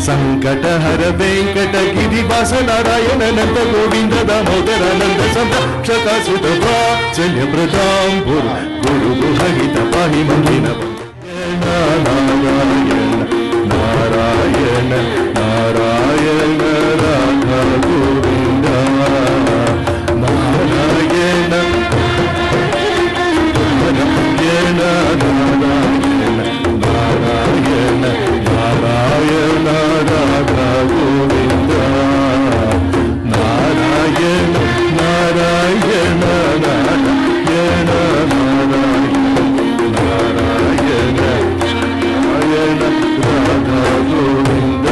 ಸಂಕಟಹರ ವೆಂಕಟಗಿರಿವಾಸ ನಾರಾಯಣ ನಂದ ಗೋವಿಂದ ದಾಮೋದರ ನಂದ ಸಂರಕ್ಷಕ ಸುತ ವಾತ್ಸಲ್ಯ ಪ್ರದಾಂ ಗುರು ಹರಿತ ಪಾಹಿ ಮಂದಿನ ನಾರಾಯಣ ನಾರಾಯಣ ನಾರಾಯಣ ರಾಧ ಗೋವಿಂದ ನಾರಾಯಣ ನಾರಾಯಣ ನಾರಾಯಣ ನಾರಾಯಣ ನಾರಾಯಣ ರಾಧ ಗೋವಿಂದ ನಾರಾಯಣ ನಾರಾಯಣ ನಾರಾಯಣ ನಾರಾಯಣ ನಾರಾಯಣ ರಾಧ ಗೋವಿಂದ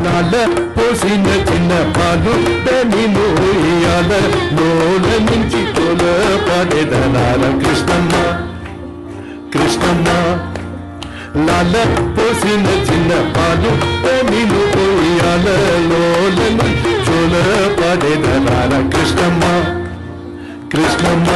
లాల పోసిన చిన్న పాలు దాని మోయాల లోల నుంచి తోల పాడేదనాల కృష్ణమ్మ కృష్ణమ్మ లాల పోసిన చిన్న పాలు దాని మోయాల లోల నుంచి తోల పాడేదనాల కృష్ణమ్మ కృష్ణమ్మ